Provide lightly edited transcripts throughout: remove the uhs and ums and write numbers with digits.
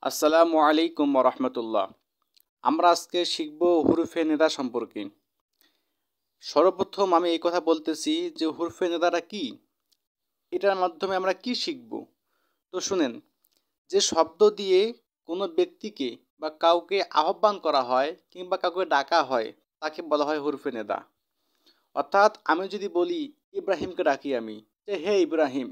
আসসালামু আলাইকুম রহমতুল্লাহ। আমরা আজকে শিখব হুরুফে নেদা সম্পর্কে। সর্বপ্রথম আমি এই কথা বলতেছি যে হুরুফে নেদাটা কি, এটার মাধ্যমে আমরা কি শিখব। তো শুনেন, যে শব্দ দিয়ে কোনো ব্যক্তিকে বা কাউকে আহ্বান করা হয় কিংবা কাউকে ডাকা হয় তাকে বলা হয় হুরুফে নেদা। অর্থাৎ আমি যদি বলি ইব্রাহিমকে ডাকি আমি, যে হে ইব্রাহিম,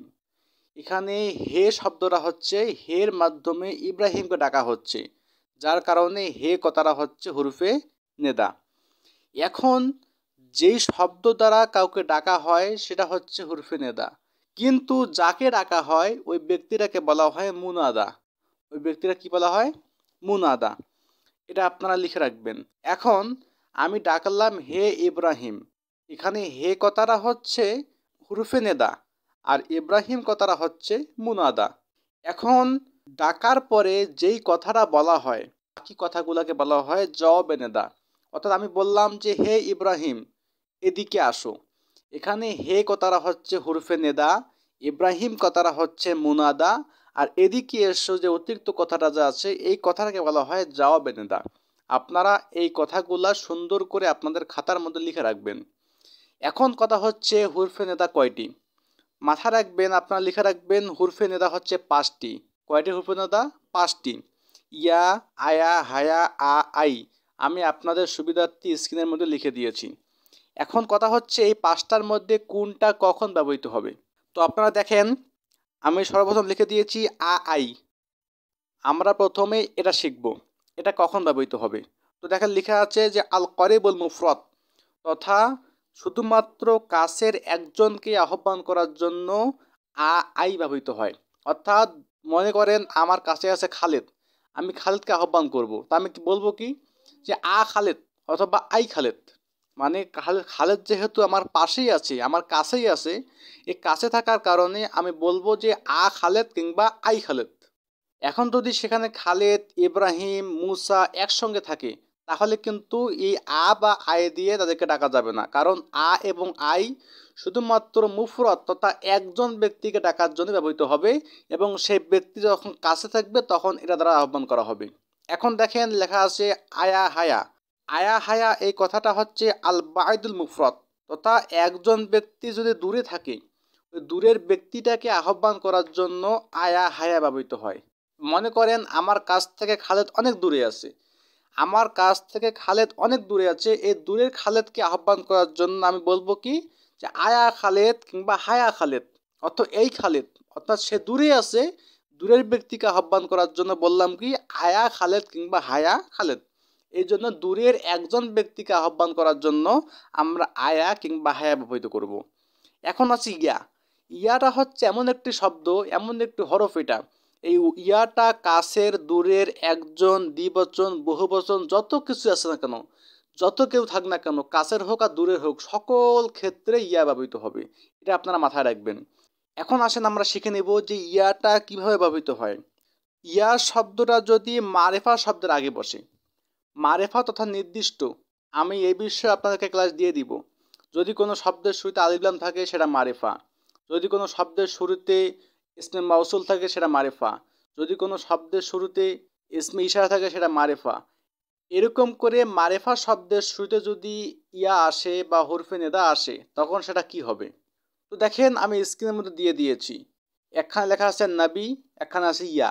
এখানে হে শব্দটা হচ্ছে হের মাধ্যমে ইব্রাহিমকে ডাকা হচ্ছে, যার কারণে হে কথাটা হচ্ছে হুরুফে নেদা। এখন যেই শব্দ দ্বারা কাউকে ডাকা হয় সেটা হচ্ছে হুরুফে নেদা, কিন্তু যাকে ডাকা হয় ওই ব্যক্তিটাকে বলা হয় মুনাদা। ওই ব্যক্তিটা কি বলা হয়? মুনাদা। এটা আপনারা লিখে রাখবেন। এখন আমি ডাকলাম হে ইব্রাহিম, এখানে হে কথাটা হচ্ছে হুরুফে নেদা আর ইব্রাহিম কথাটা হচ্ছে মুনাদা। এখন ডাকার পরে যেই কথাটা বলা হয় বাকি কথাগুলোকে বলা হয় জওয়াবে নেদা। অর্থাৎ আমি বললাম যে হে ইব্রাহিম, এদিকে আসো, এখানে হে কথাটা হচ্ছে হুরুফে নেদা, ইব্রাহিম কথাটা হচ্ছে মুনাদা, আর এদিকে এসো যে অতিরিক্ত কথাটা যা আছে এই কথাটাকে বলা হয় জওয়াবে নেদা। আপনারা এই কথাগুলা সুন্দর করে আপনাদের খাতার মধ্যে লিখে রাখবেন। এখন কথা হচ্ছে হুরফে নেদা কয়টি মাথা রাখবেন, আপনারা লিখে রাখবেন। হুরফে নেদা হচ্ছে 5টি। কয়টি হুরফে নেদা? 5টি। ইয়া, আয়া, হায়া, আই। আমি আপনাদের সুবিধার্থে স্ক্রিনের মধ্যে লিখে দিয়েছি। এখন কথা হচ্ছে এই 5টার মধ্যে কোনটা কখন ব্যবহৃত হবে। তো আপনারা দেখেন, আমি সর্বপ্রথম লিখে দিয়েছি আই। আমরা প্রথমে এটা শিখব, এটা কখন ব্যবহৃত হবে। তো দেখেন লেখা আছে যে আল করিবুল মুফরদ, তথা শুধুমাত্র কাছের একজনকে আহ্বান করার জন্য আই ব্যবহৃত হয়। অর্থাৎ মনে করেন আমার কাছে আছে খালেদ, আমি খালেদকে আহ্বান করব, তা আমি কি বলবো কি, যে খালেদ অথবা আই খালেদ। মানে খালেদ যেহেতু আমার পাশেই আছে, আমার কাছেই আছে, এই কাছে থাকার কারণে আমি বলবো যে খালেদ কিংবা আই খালেদ। এখন যদি সেখানে খালেদ, ইব্রাহিম, মুসা একসঙ্গে থাকে, তাহলে কিন্তু এই বা আয় দিয়ে তাদেরকে ডাকা যাবে না, কারণ এবং আই শুধুমাত্র মুফরদ তথা একজন ব্যক্তিকে ডাকার জন্য ব্যবহৃত হবে, এবং সেই ব্যক্তি যখন কাছে থাকবে তখন এটা দ্বারা আহ্বান করা হবে। এখন দেখেন লেখা আছে আয়া হায়া। আয়া হায়া এই কথাটা হচ্ছে আল বায়দুল মুফরদ, তথা একজন ব্যক্তি যদি দূরে থাকে, ওই দূরের ব্যক্তিটাকে আহ্বান করার জন্য আয়া হায়া ব্যবহৃত হয়। মনে করেন আমার কাছ থেকে খালেদ অনেক দূরে আছে, আমার কাছ থেকে খালেদ অনেক দূরে আছে, এই দূরের খালেদকে আহ্বান করার জন্য আমি বলবো কি, যে আয়া খালেদ কিংবা হায়া খালেদ, অর্থাৎ এই খালেদ, অর্থাৎ সে দূরে আছে, দূরের ব্যক্তিকে আহ্বান করার জন্য বললাম কি আয়া খালেদ কিংবা হায়া খালেদ। এই জন্য দূরের একজন ব্যক্তিকে আহ্বান করার জন্য আমরা আয়া কিংবা হায়া ব্যবহৃত করব। এখন আছে ইয়া। ইয়াটা হচ্ছে এমন একটি শব্দ, এমন একটি হরফ, এটা এই ইয়াটা কাছের, দূরের, একজন, দ্বিবচন, বহুবচন, যত কিছু আছে না কেন, যত কেউ থাক না কেন, কাছের হোক আর দূরের হোক, সকল ক্ষেত্রে ইয়া ব্যবহৃত হবে। এটা আপনারা মাথায় রাখবেন। এখন আসেন আমরা শিখে নেব যে ইয়াটা কিভাবে ব্যবহৃত হয়। ইয়া শব্দটা যদি মারেফা শব্দের আগে বসে, মারেফা তথা নির্দিষ্ট, আমি এই বিষয়ে আপনাদেরকে ক্লাস দিয়ে দিব। যদি কোনো শব্দের শুরুতে আলিফ লাম থাকে সেটা মারেফা, যদি কোনো শব্দের শুরুতে ইসমে মাউসুল থাকে সেটা মারেফা, যদি কোনো শব্দের শুরুতে ইসমে ইশারা থাকে সেটা মারেফা। এরকম করে মারেফা শব্দের শুরুতে যদি ইয়া আসে বা হরফে নেদা আসে তখন সেটা কি হবে। তো দেখেন আমি স্ক্রিনের মধ্যে দিয়ে দিয়েছি, একখানে লেখা আছে নবী, একখানে আছে ইয়া।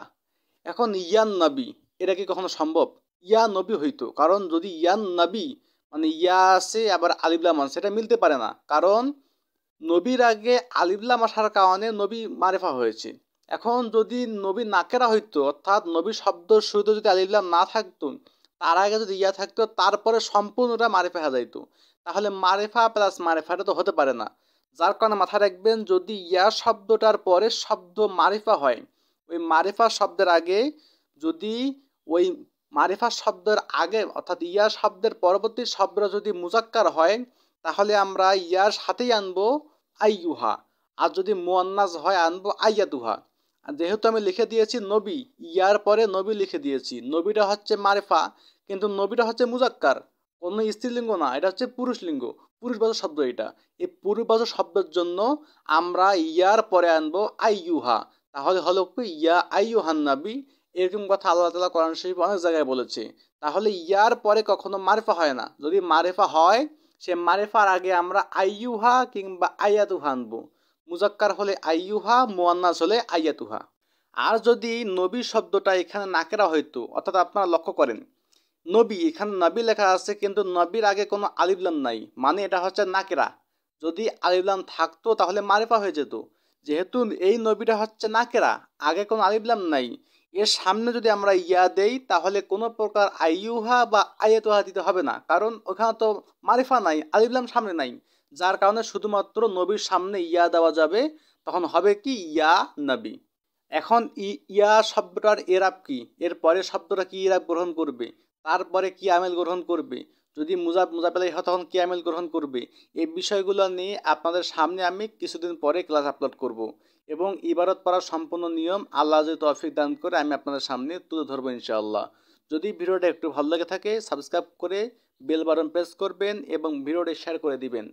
এখন ইয়ান নবী, এটা কি কখনো সম্ভব? ইয়া নবী হইতো, কারণ যদি ইয়ান নবী মানে ইয়া আছে আবার আলিফলাম আছে, এটা মিলতে পারে না, কারণ নবীর আগে আলিফলাম আসার কারণে নবী মারেফা হয়েছে। এখন যদি নবী নাকেরা হইতো, অর্থাৎ নবী শব্দ শুরুতে যদি আলিফলাম না থাকতো, তার আগে যদি ইয়া থাকতো, তারপরে সম্পূর্ণটা মারেফা হয়ে যাইতো, তাহলে মারেফা প্লাস মারেফা এটা তো হতে পারে না। যার কারণে মাথায় রাখবেন, যদি ইয়া শব্দটার পরে শব্দ মারিফা হয়, ওই মারিফা শব্দের আগে যদি ওই মারিফা শব্দের আগে অর্থাৎ ইয়া শব্দের পরবর্তী শব্দটা যদি মুজাক্কার হয়, তাহলে আমরা ইয়ার সাথেই আনবো আইয়ুহা, আর যদি মুয়ান্নাস হয় আনবো আইয়াতুহা। আর যেহেতু আমি লিখে দিয়েছি নবী, ইয়ার পরে নবী লিখে দিয়েছি, নবীটা হচ্ছে মারিফা, কিন্তু নবীটা হচ্ছে মুজাক্কার, কোনো স্ত্রীলিঙ্গ না, এটা হচ্ছে পুরুষ লিঙ্গ, পুরুষবাচক শব্দ এটা। এই পুরুষবাচক শব্দের জন্য আমরা ইয়ার পরে আনবো আইয়ুহা, তাহলে হলো কি ইয়া আইয়ুহান নবী। এরকম কথা আল্লাহ তাআলা কোরআন শরীফ অনেক জায়গায় বলেছে। তাহলে ইয়ার পরে কখনো মারিফা হয় না। যদি মারিফা হয়, সে মারিফার আগে আমরা আইয়ুহা কিংবা আয়াতুহা আনবো। মুজাক্কার হলে আইয়ুহা, মুয়ান্নাস হলে আয়াতুহা। আর যদি নবী শব্দটা এখানে নাকেরা হইতো, অর্থাৎ আপনারা লক্ষ্য করেন নবী, এখানে নবী লেখা আছে কিন্তু নবীর আগে কোনো আলিফ লাম নাই, মানে এটা হচ্ছে নাকেরা। যদি আলিফ লাম থাকতো তাহলে মারিফা হয়ে যেত। যেহেতু এই নবীটা হচ্ছে নাকেরা, আগে কোনো আলিফ লাম নাই, এর সামনে যদি আমরা ইয়া দেই তাহলে কোনো প্রকার আইয়ুহা বা আয়াতুহা দিতে হবে না, কারণ ওখানে তো মারিফা নাই, আলিফ লাম সামনে নাই। যার কারণে শুধুমাত্র নবীর সামনে ইয়া দেওয়া যাবে, তখন হবে কি ইয়া নবী। এখন ইয়া শব্দটার এরাব কি, এর পরের শব্দটা কি এরাব গ্রহণ করবে, তারপরে কি আমেল গ্রহণ করবে, যদি মুজাফেলাই হয় তখন কি আমেল গ্রহণ করবে, এই বিষয়গুলো নিয়ে আপনাদের সামনে আমি কিছুদিন পরে ক্লাস আপলোড করব এবং ইবারত পড়ার সম্পূর্ণ নিয়ম আল্লাহ যদি তৌফিক দান করে আমি আপনাদের সামনে তুলে ধরবো ইনশাআল্লাহ। যদি ভিডিওটা একটু ভালো লেগে থাকে সাবস্ক্রাইব করে বেল বাটন প্রেস করবেন এবং ভিডিওটি শেয়ার করে দিবেন।